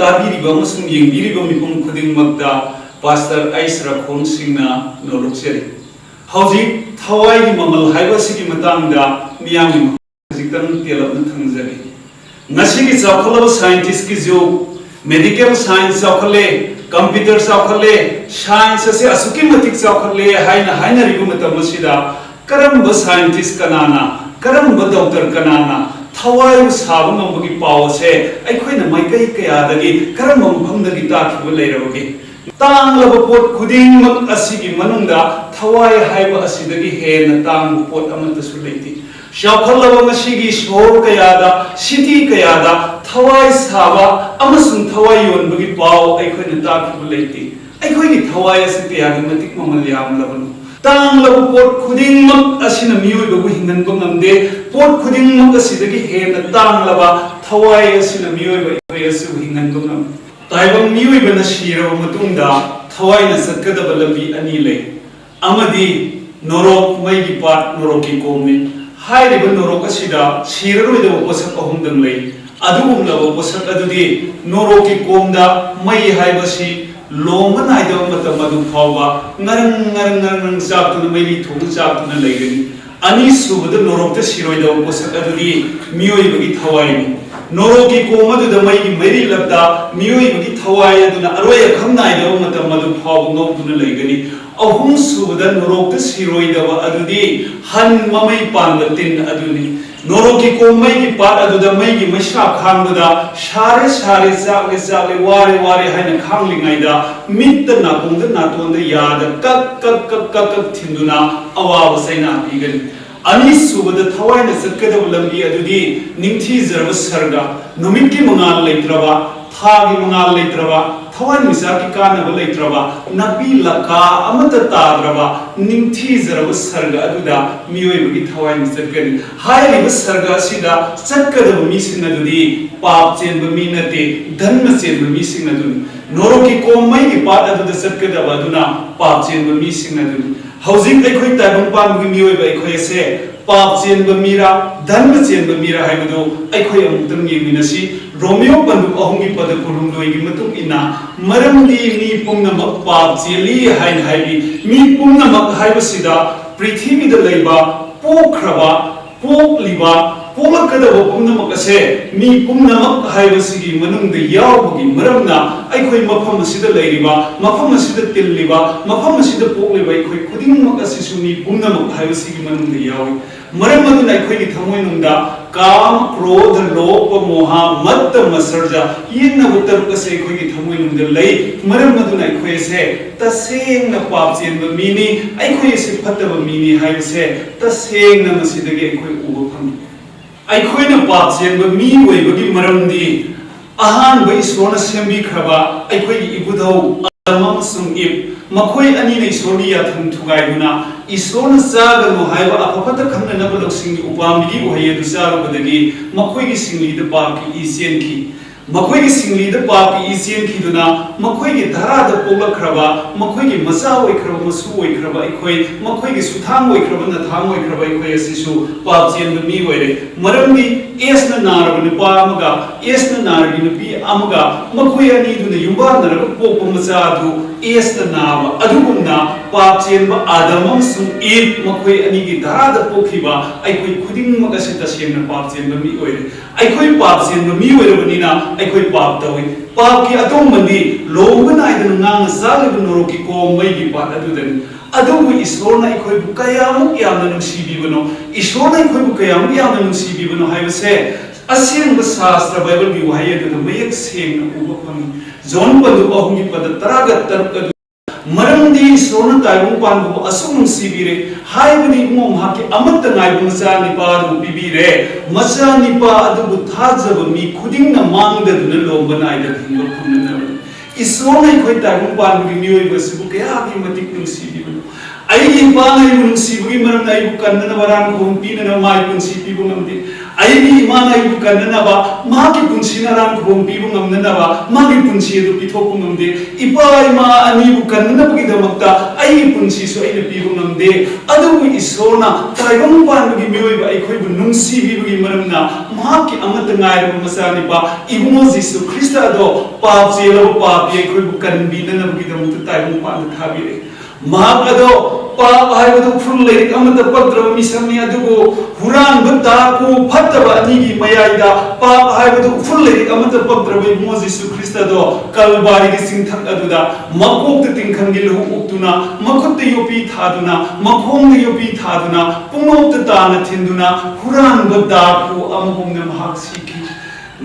ताबीरिबा अमसुंग येंगिरिबा मिपुम खुदिंगमक्ता pastor आइसरा खोंगसिंगना नोलुक्सेरि हौजिक थवाइगी ममल हाइबसिगी मतांगदा Miami हजिक्तन तेलबन थंगजरि ngasiगी chawkhalaba scientist ki jo medical science chawkhale computer chawkhale science ase asuki matik chawkhale haina ribu matam asida karamba scientist kanana karamba doctor kanana thawai sabu ngambagi paw ase aikhoina maikai kayadagi karamba mafamdagi takhiba leirabagi tanglaba pot khudingmak asigi manungda thawai haiba asidagi hena tang pot amata su leiti shawkhalaba ngasigi shor kayada city kayada thawai saba amasung thawai yonbagi paw aikhoina takhiba leiti aikhoini thawai ase kayagi matik mamal yamlabanu tanglaba pot khudingmak asina miyoibagu hinganba ngamde pot khudingmak asidagi hena tanglaba thawai asina miyoiba ikhoi asu hinganba ngam taibang miyoibana shiraba matungda thawaina satkadaba lambi ani lei amadi norok maigi pat noroki komni hairiba norok asida shiraroidaba posak ahumdang lei adugumlaba posak adudi noroki komda mai haibasi lomba naidaba matam adu phawba ngarang chaktuna maili thong chaktuna leigani ani subada norokta shiroidaba posak adudi miyoibagi thawaini noroki komaduda maigi meri labda miyoibagi thawai aduna aroya khamnaidaba matam adu phawba ngawduna leigani ahum subada norokta shiroidaba adudi han mamai panda tin aduni noroki komai ki pat aduda maigi masha khangda share chakle ware haina khanglingaida mitta na kongda na tonda yada kak thinduna awawa saina bigani ani subada thawaina satkadaba lambi adudi ningthi zarba sarga numikki mangal leitraba thagi mangal leitraba thawan misaki kanaba leitraba nabi laka amata tadraba ningthi zarba sarga aduda miyoibagi thawaina satkani hairiba sarga sida satkadaba mising adudi pap chenba mi nate dhanma chenba mising aduni noroki komai ki pat aduda satkadaba aduna pap chenba mising aduni housing aikhoi taibang pangi miyoiba aikhoi ase pap chenba mira dhanma chenba mira haibadu aikhoi amutang yeminasi romeo pandu ahungi pada kurumdoi gi matung ina maramdi mi pungnamak pap cheli hain haibi mi pungnamak haibasida prithvi da leiba pokhraba pokliba polakadaba pungnamak ase mi pungnamak haibasigi manungda yawbagi maramna aikhoi mafam asida leiriba mafam asida tilliba mafam asida pokliba aikhoi khudingmak asisu mi pungnamak haibasigi manungda yawi maram aduna aikhoi gi thamoi nungda काम क्रोध लोभ मोह मत मसर्जा यिन उत्तर कसे कोई की थमुइ नुंदे लई मरम मदुना कोई से तसेंग न पाप चेन ब मीनी आई कोई से फतब मीनी हाय से तसेंग न मसिदगे कोई उब फम आई कोई न पाप चेन ब मी वई बगी मरम दी आहान ब ईश्वर सेंबी खबा आई कोई इबुदौ अमम सुम इब मखोई अनि ने ईश्वरी याथम थुगाइगुना ईश्वर चागनु हाइबा अफफत खंगनब लक्सिंग उपामिगी ओहय दुसारबदगी मखोई की सिंगली द पाप की इसेन की मखोई की सिंगली द पाप की इसेन की दुना मखोई की धरा द पोलखरबा मखोई की मसा ओइखरबा मसु ओइखरबा इखोई मखोई की सुथांग ओइखरबा न थांग ओइखरबा इखोई असिसु पाप चेन द मी ओइरे मरमदी एस न नारब नुपा अमगा एस न नारगी नुपी अमगा मखोई अनि दुना युबा नरब पोप मचा दु एस न नावा अदुगुना पाप चेन ब आदमम सु ए मखोई अनि की धरा द पोखिबा आइखोई खुदिंग मगसे तसेंग न पाप चेन ब मी ओइरे आइखोई पाप चेन ब मी ओइरबनिना आइखोई पाप तवि पाप की अतोंबदी लोंबना आइदन नांग सालग नोरोकी को मैगी पाप अदुदन अदुबु ईश्वरना आइखोई बु कयामु यामना नुसीबिबनो ईश्वरना आइखोई बु कयामु यामना नुसीबिबनो हाइबसे असेंग शास्त्र बाइबल की वहाय अदुद मयक सेंग उब फमी जोन पदु अहुंगी पद तरागत तरक मरमदी ईश्वरना ताइबुं पानबु असुम नुसीबिरे हाइबनि उमो माके अमत नाइबु मचा निपा दु बिबिरे मचा निपा अदुबु थाजब मी खुदिंग न मांगदुन लोंबना आइद हिंग फुनन ईश्वरना आइखोई ताइबुं पानबु मियोय बसबु कया की मतिक नुसीबिबु आई पान आई नुसीबुगी मरम नाइबु कन्नन वरान खोम पीनन माइ पुंसीबिबु नमदे आई मान आई कन्ननबा मागी पुंसीना रान खोम पीबु नमननबा मागी पुंसी दु पिथोपु नमदे इपा इमा अनि बु कन्ननबगी दमक्ता आई पुंसी सो आई पीबु नम ngamde adubu isona taibang panbagi mioiba aikhoibu nungsibibagi maramna mahaki amata ngaiba masanipa ibungo Jesu Krista ado paap jelaba paapi aikhoibu kanbinanabagi damukta taibang panda thabire mahak ado paap haibadu phul leirik amata padraba misami adubu huran bataku phattaba anigi mayaida paap haibadu phul leirik amata padraba ibungo Jesu Krista ado kalbari gi singthak aduda makokta tingkhangi lohuk uktuna makhutta yopi thaduna makhongna yopi thaduna pungokta tana thinduna huran bataku amhomna mahak sikhi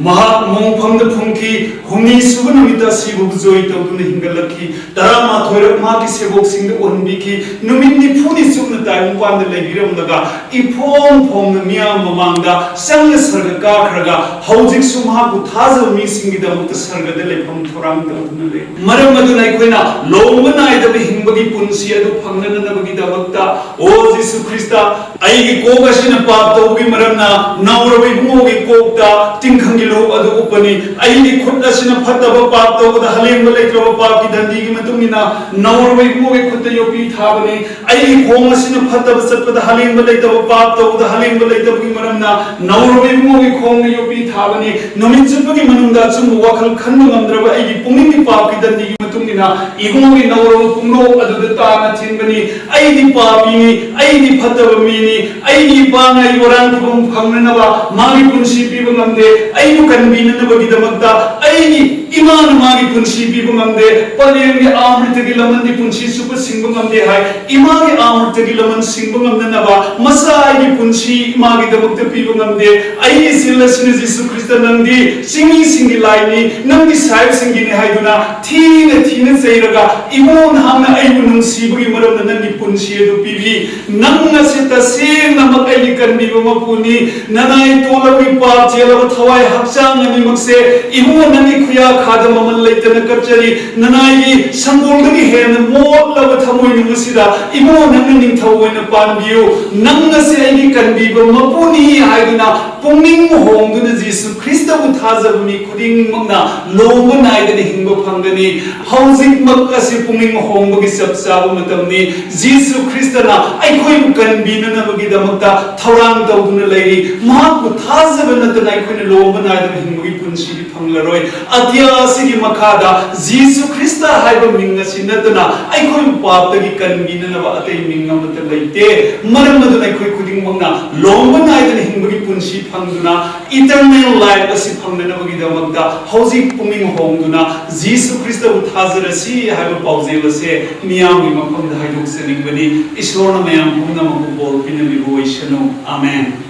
mahak mongphamda phungki humni suba numita sibu joy tawduna hingalakhi tarama thoirak magi sebok singda onbiki numitni phuni sumna taim panda leibiramdaga ifom phomna miyam mamangda sangna sarga ka khraga haujik sumha ku thaja mi singi da mutta sarga de lepham thorang tawduna le maram aduna ikoina lomba naida be hingbagi punsi adu phangnana nabagi da wakta o Jesu Krista ai gi kogasina pap tawgi maramna nawrabai bungogi kokta tingkhangi लो अदु उपनी आई खुद असिना फतबा पाप तोबदा हलेंबा लेत्रबा पाप की दंडी की मतुमिना नौरबै मोगे खुद योपी थाबने आई खोम असिना फतबा सतबदा हलेंबा लेतबा पाप तोबदा हलेंबा लेतबा की मरमना नौरबै मोगे खोम योपी थाबने नमिन चुपगी मनुंदा चुम वखल खन्न ngамद्रबा आई पुंगिंग की पाप की दंडी की मतुमिना इगोगे नौरब पुंगनो अदुदा ताना थिनबनी आई दी पापीनी आई दी फतबा मीनी आई दी पांगाई वरान खुम फंगनबा मागी पुंसी पीबा ngамदे आई kanbinanabagidamagta aini iman magi punsi bibu ngamde palyengi amritagi lamanni punsi supa singbu ngamde hai imagi amritagi laman singbu ngamnanaba masa aini punsi imagi damakta bibu ngamde aini silasini Jesu Krista nangdi singi laini nangdi saib singi ni haiduna thina zairaga imon hamna aibu nungsibugi maramna nangdi punsi edu bibi nangna sita sing namak aini kanbibu mapuni nanai tolabi paap jelaba thawai hakchang ani makse imu nani khuya khada mamal leitana kapchari nanai sangolgi hen mol laba thamoi nusida imu nani ning thawoina panbiu nangna se ai kanbiba mapuni haiduna pungning hongduna Jesu Krista bu thajabni khuding magna lomba naidani hingba phangani haujik makasi pungning hongbagi sapsaba matamni Jesu Krista na aikhoi bu kanbina na bagi damakta thorang tawduna leiri mahakbu thajabna natana aikhoi lomba naidani hingbi punsi phanglaroi atya sigi makhada Jesu Krista haiba mingna sinatana aikhoi paptagi kanbina na ba atei minga mata leite maram maduna aikhoi khuding magna lomba naidani hingbi punsi phangduna eternal life asi phangna bagi damakta hauji puming hongduna Jesu Krista bu thazarasi haiba paujelase miyamgi maphangda haidok seningbani ishorna mayam phumna maku bol pinami boishano amen.